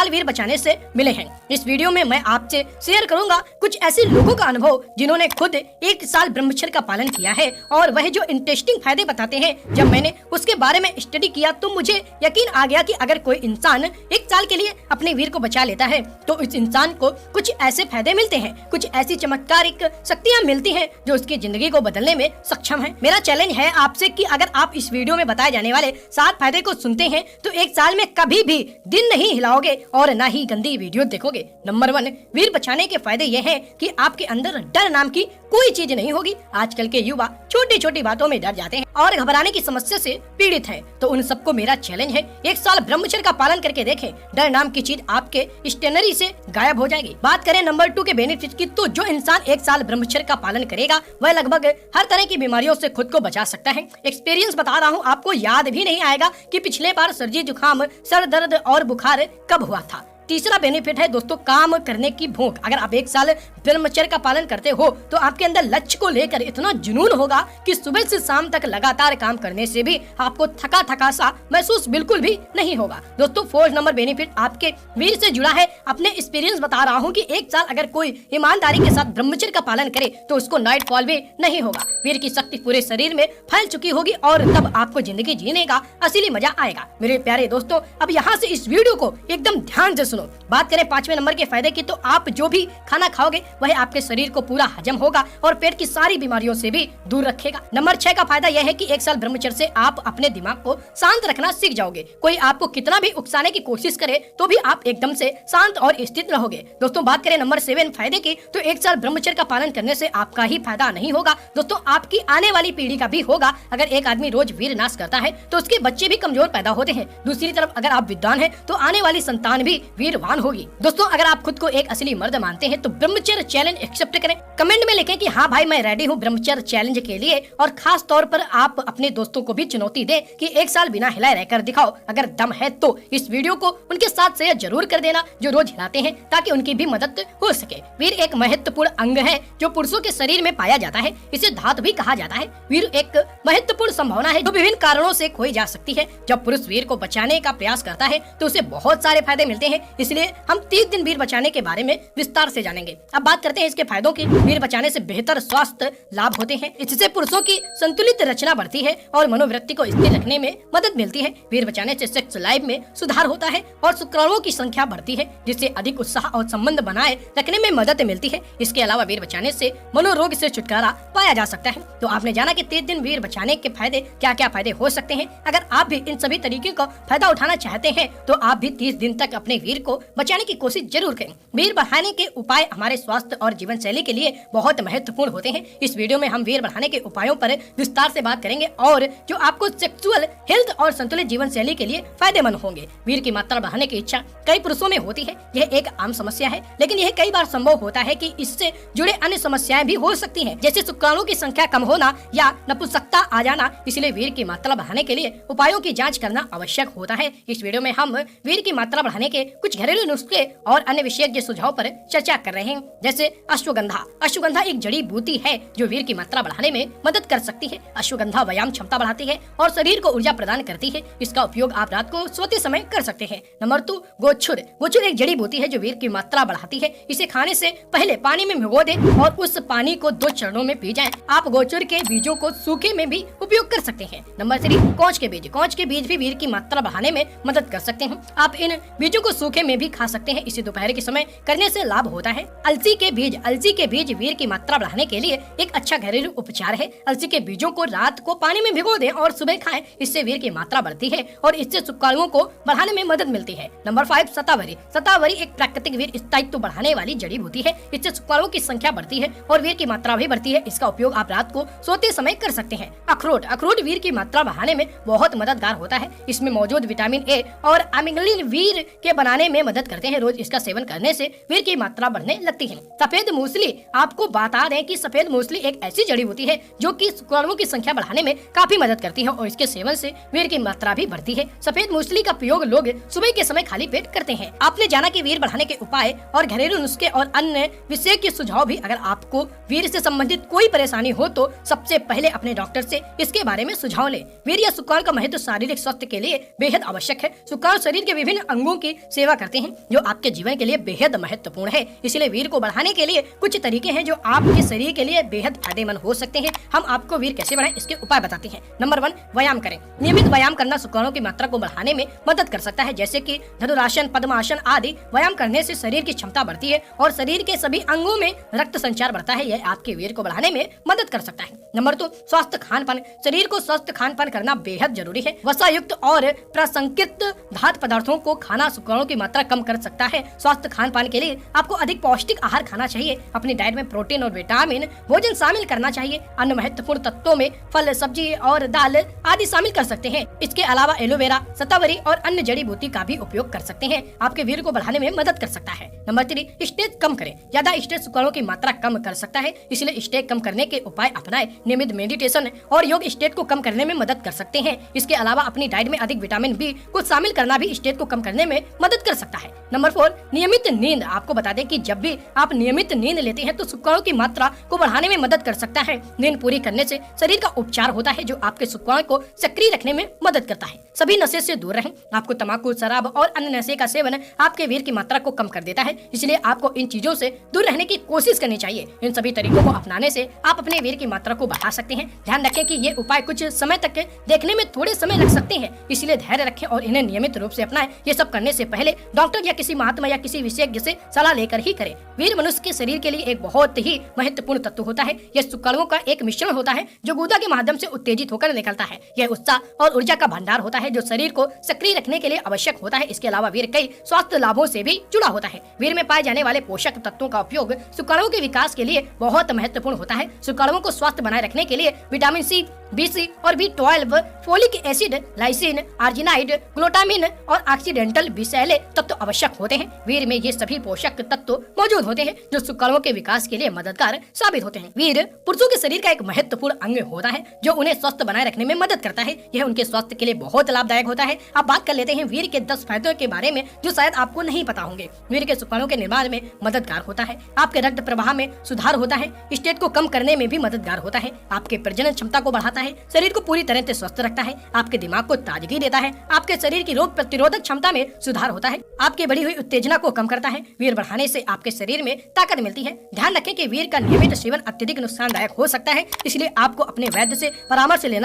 साल वीर बचाने से मिले हैं। इस वीडियो में मैं आपसे शेयर करूंगा कुछ ऐसे लोगों का अनुभव जिन्होंने खुद 1 साल ब्रह्मचर्य का पालन किया है और वह जो इंटरेस्टिंग फायदे बताते हैं। जब मैंने उसके बारे में स्टडी किया तो मुझे यकीन आ गया कि अगर कोई इंसान 1 साल के लिए अपने वीर को बचा लेता है तो इस इंसान को कुछ ऐसे फायदे मिलते हैं, कुछ ऐसी चमत्कारिक शक्तियाँ मिलती हैं जो उसकी जिंदगी को बदलने में सक्षम है। मेरा चैलेंज है आपसे कि अगर आप इस वीडियो में बताए जाने वाले 7 फायदे को सुनते हैं तो 1 साल में कभी भी दिन नहीं हिलाओगे और ना ही गंदी वीडियो देखोगे। नंबर 1, वीर बचाने के फायदे ये हैं कि आपके अंदर डर नाम की कोई चीज नहीं होगी। आजकल के युवा छोटी छोटी बातों में डर जाते हैं और घबराने की समस्या से पीड़ित हैं। तो उन सबको मेरा चैलेंज है, 1 साल ब्रह्मचर्य का पालन करके देखें, डर नाम की चीज आपके स्टेनरी से गायब हो जाएगी। बात करें नंबर 2 के बेनिफिट की, तो जो इंसान 1 साल ब्रह्मचर्य का पालन करेगा वह लगभग हर तरह की बीमारियों से खुद को बचा सकता है। एक्सपीरियंस बता रहा हूँ, आपको याद भी नहीं आएगा कि पिछले बार सर्दी जुकाम सर दर्द और बुखार कब हुआ था। तीसरा बेनिफिट है दोस्तों, काम करने की भूख। अगर आप 1 साल ब्रह्मचर्य का पालन करते हो तो आपके अंदर लक्ष्य को लेकर इतना जुनून होगा कि सुबह से शाम तक लगातार काम करने से भी आपको थका थका सा महसूस बिल्कुल भी नहीं होगा। दोस्तों 4 नंबर बेनिफिट आपके वीर से जुड़ा है। अपने एक्सपीरियंस बता रहा हूँ कि 1 साल अगर कोई ईमानदारी के साथ ब्रह्मचर्य का पालन करे तो उसको नाइट फॉल भी नहीं होगा। वीर की शक्ति पूरे शरीर में फैल चुकी होगी और तब आपको जिंदगी जीने का असली मजा आएगा। मेरे प्यारे दोस्तों, अब यहाँ से इस वीडियो को एकदम ध्यान से सुनो। बात करें 5वें नंबर के फायदे की, तो आप जो भी खाना खाओगे वह आपके शरीर को पूरा हजम होगा और पेट की सारी बीमारियों से भी दूर रखेगा। नंबर 6 का फायदा यह है कि 1 साल ब्रह्मचर्य से आप अपने दिमाग को शांत रखना सीख जाओगे। कोई आपको कितना भी उकसाने की कोशिश करे तो भी आप एकदम से शांत और स्थिर रहोगे। दोस्तों बात करें नंबर 7 फायदे की, तो 1 साल ब्रह्मचर्य का पालन करने से आपका ही फायदा नहीं होगा दोस्तों, आपकी आने वाली पीढ़ी का भी होगा। अगर एक आदमी रोज वीर नाश करता है तो उसके बच्चे भी कमजोर पैदा होते हैं। दूसरी तरफ अगर आप विद्वान हैं तो आने वाली संतान भी वीरवान होगी। दोस्तों अगर आप खुद को एक असली मर्द मानते हैं तो ब्रह्मचर्य चैलेंज एक्सेप्ट करें। कमेंट में लिखें कि हाँ भाई मैं रेडी हूँ ब्रह्मचर्य चैलेंज के लिए, और खास तौर पर आप अपने दोस्तों को भी चुनौती दें कि 1 साल बिना हिलाए रहकर दिखाओ। अगर दम है तो इस वीडियो को उनके साथ शेयर जरूर कर देना जो रोज हिलाते हैं, ताकि उनकी भी मदद हो सके। वीर एक महत्वपूर्ण अंग है जो पुरुषों के शरीर में पाया जाता है। इसे धातु भी कहा जाता है। वीर एक महत्वपूर्ण संभावना है जो विभिन्न कारणों से खोई जा सकती है। जब पुरुष वीर को बचाने का प्रयास करता है तो उसे बहुत सारे फायदे मिलते हैं, इसलिए हम 30 दिन वीर बचाने के बारे में विस्तार से जानेंगे। अब बात करते हैं इसके फायदों की। वीर बचाने से बेहतर स्वास्थ्य लाभ होते हैं। इससे पुरुषों की संतुलित रचना बढ़ती है और मनोवृत्ति को स्थिर रखने में मदद मिलती है। वीर बचाने से सेक्स लाइफ में सुधार होता है और शुक्राणुओं की संख्या बढ़ती है, जिससे अधिक उत्साह और संबंध बनाए रखने में मदद मिलती है। इसके अलावा वीर बचाने से मनोरोग से छुटकारा पाया जा सकता है। तो आपने जाना कि 30 दिन वीर बचाने के फायदे क्या क्या फायदे हो सकते हैं। अगर आप भी इन सभी तरीकों का फायदा उठाना चाहते हैं तो आप भी 30 दिन तक अपने वीर को बचाने की कोशिश जरूर करें। वीर बढ़ाने के उपाय हमारे स्वास्थ्य और जीवन शैली के लिए बहुत महत्वपूर्ण होते हैं। इस वीडियो में हम वीर बढ़ाने के उपायों पर विस्तार से बात करेंगे और जो आपको सेक्सुअल हेल्थ और संतुलित जीवन शैली के लिए फायदेमंद होंगे। वीर की मात्रा बढ़ाने की इच्छा कई पुरुषों में होती है। यह एक आम समस्या है, लेकिन यह कई बार संभव होता है कि इससे जुड़े अन्य समस्याएं भी हो सकती हैं, जैसे शुक्राणुओं की संख्या कम होना या नपुंसकता आ जाना। इसलिए वीर की मात्रा बढ़ाने के लिए उपायों की जाँच करना आवश्यक होता है। इस वीडियो में हम वीर की मात्रा बढ़ाने के कुछ घरेलू नुस्खे और अन्य विशेषज्ञ सुझाव पर चर्चा कर रहे हैं, जैसे अश्वगंधा। अश्वगंधा एक जड़ी बूटी है जो वीर की मात्रा बढ़ाने में मदद कर सकती है। अश्वगंधा व्यायाम क्षमता बढ़ाती है और शरीर को ऊर्जा प्रदान करती है। इसका उपयोग आप रात को सोते समय कर सकते हैं। नंबर 2, गोचुर। गोचुर एक जड़ी बूटी है जो वीर की मात्रा बढ़ाती है। इसे खाने से पहले पानी में भिगो दें और उस पानी को 2 चरणों में पी जाएं। आप गोचुर के बीजों को सूखे में भी उपयोग कर सकते हैं। नंबर 3, कौच के बीज। कौच के बीज भी वीर की मात्रा बढ़ाने में मदद कर सकते हैं। आप इन बीजों को सूखे में भी खा सकते हैं। इसे दोपहर के समय करने से लाभ होता है। अलसी के बीज। अलसी के बीज वीर की मात्रा बढ़ाने के लिए एक अच्छा घरेलू उपचार है। अलसी के बीजों को रात को पानी में भिगो दें और सुबह खाएं। इससे वीर की मात्रा बढ़ती है और इससे शुक्राणुओं को बढ़ाने में मदद मिलती है। नंबर 5, शतावरी। शतावरी एक प्राकृतिक वीर स्थायित्व बढ़ाने वाली जड़ी बूटी है। इससे शुक्राणुओं की संख्या बढ़ती है और वीर की मात्रा भी बढ़ती है। इसका उपयोग आप रात को सोते समय कर सकते हैं। अखरोट। अखरोट वीर की मात्रा बढ़ाने में बहुत मददगार होता है। इसमें मौजूद विटामिन ए और अमिग्लिन वीर के बनाने में मदद करते हैं। रोज इसका सेवन करने से वीर की मात्रा बढ़ने लगती है। सफेद मूसली। आपको बता दें कि सफेद मूसली एक ऐसी जड़ी बूटी है जो कि शुक्राणुओं की संख्या बढ़ाने में काफी मदद करती है और इसके सेवन से वीर की मात्रा भी बढ़ती है। सफेद मूसली का प्रयोग लोग सुबह के समय खाली पेट करते हैं। आपने जाना कि वीर बढ़ाने के उपाय और घरेलू नुस्खे और अन्य विषय के सुझाव भी अगर आपको वीर्य से संबंधित कोई परेशानी हो तो सबसे पहले अपने डॉक्टर से इसके बारे में सुझाव लें। वीर्य या शुक्राणु का महत्व शारीरिक स्वास्थ्य के लिए बेहद आवश्यक है। शुक्राणु शरीर के विभिन्न अंगों की सेवा करते हैं जो आपके जीवन के लिए बेहद महत्वपूर्ण है। इसलिए वीर्य को बढ़ाने के लिए कुछ तरीके हैं जो आपके शरीर के लिए बेहद फायदेमंद हो सकते हैं। हम आपको वीर्य कैसे बढ़ाएं इसके उपाय बताते हैं। नंबर 1, व्यायाम करें। नियमित व्यायाम करना शुक्राणु की मात्रा को बढ़ाने में मदद कर सकता है, जैसे कि धनुरासन, पद्मासन आदि। व्यायाम करने से शरीर की क्षमता बढ़ती है और शरीर के सभी अंगों में रक्त संचार बढ़ता है। यह आपके वीर्य को बढ़ाने में मदद कर सकता है। नंबर 2, स्वस्थ खान पान। शरीर को स्वस्थ खान पान करना बेहद जरूरी है। वसा युक्त और प्रसंस्कृत खाद्य पदार्थों को खाना शुक्राणु की मात्रा कम कर सकता है। स्वस्थ खान पान के लिए आपको अधिक पौष्टिक आहार खाना चाहिए। अपनी डाइट में प्रोटीन और विटामिन भोजन शामिल करना चाहिए। अन्य महत्वपूर्ण तत्वों में फल, सब्जी और दाल आदि शामिल कर सकते हैं। इसके अलावा एलोवेरा, शतावरी और अन्य जड़ी बूटी का भी उपयोग कर सकते हैं। आपके वीर्य को बढ़ाने में मदद कर सकता है। नंबर 3, स्ट्रेस कम करें। ज्यादा स्ट्रेस शुक्राणु की मात्रा कम कर सकता है, इसलिए स्ट्रेस कम करने के उपाय अपनाएं। नियमित मेडिटेशन और योग स्ट्रेस को कम करने में मदद कर सकते हैं। इसके अलावा अपनी डाइट में अधिक विटामिन बी को शामिल करना भी स्ट्रेस को कम करने में मदद कर सकता है। नंबर 4, नियमित नींद। आपको बता दें कि जब भी आप नियमित नींद लेते हैं तो शुक्राणु की मात्रा को बढ़ाने में मदद कर सकता है। नींद पूरी करने से शरीर का उपचार होता है जो आपके शुक्राणु को सक्रिय रखने में मदद करता है। सभी नशे से दूर रहें। आपको तंबाकू, शराब और अन्य नशे का सेवन आपके वीर्य की मात्रा को कम कर देता है, इसलिए आपको इन चीजों से दूर रहने की कोशिश करनी चाहिए। इन सभी तरीकों को अपनाने से आप अपने वीर्य की मात्रा को बढ़ा सकते हैं। ध्यान रखें कि ये उपाय कुछ समय तक देखने में थोड़े समय लग सकते हैं, इसलिए धैर्य रखें और इन्हें नियमित रूप से अपनाएं। ये सब करने से पहले डॉक्टर या किसी महात्मा या किसी विशेषज्ञ से सलाह लेकर ही करें। वीर्य मनुष्य के शरीर के लिए एक बहुत ही महत्वपूर्ण तत्व होता है। यह शुक्राणुओं का एक मिश्रण होता है जो गुदा के माध्यम से उत्तेजित होकर निकलता है। यह उत्साह और ऊर्जा का भंडार होता है जो शरीर को सक्रिय रखने के लिए आवश्यक होता है। इसके अलावा वीर्य कई स्वास्थ्य लाभों से भी जुड़ा होता है। वीर्य में पाए जाने वाले पोषक तत्वों का उपयोग शुक्राणुओं के विकास के लिए बहुत महत्वपूर्ण होता है। शुक्राणुओं को स्वस्थ बनाए रखने के लिए विटामिन सी, B6 और B12, folic acid, lysine, arginine, glutamine और ऑक्सीडेंटल विषैले तत्व आवश्यक होते हैं। वीर्य में ये सभी पोषक तत्व मौजूद होते हैं जो शुक्राणुओं के विकास के लिए मददगार साबित होते हैं। वीर्य पुरुषों के शरीर का एक महत्वपूर्ण अंग होता है जो उन्हें स्वस्थ बनाए रखने में मदद करता है। यह उनके स्वास्थ्य के लिए बहुत लाभदायक होता है। अब बात कर लेते हैं वीर्य के 10 फायदों के बारे में जो शायद आपको नहीं पता होंगे। वीर्य के शुक्राणुओं के निर्माण में मददगार होता है। आपके रक्त प्रवाह में सुधार होता है। स्ट्रेस को कम करने में भी मददगार होता है। आपके प्रजनन क्षमता को बढ़ाता है। शरीर को पूरी तरह से स्वस्थ रखता है। आपके दिमाग को ताजगी देता है। आपके शरीर की रोग प्रतिरोधक क्षमता में सुधार होता है। आपकी बढ़ी हुई उत्तेजना को कम करता है। वीर्य बढ़ाने से आपके शरीर में ताकत मिलती है। ध्यान रखें कि वीर्य का नियमित सेवन अत्यधिक नुकसानदायक हो सकता है, इसलिए आपको अपने वैद्य से परामर्श लेना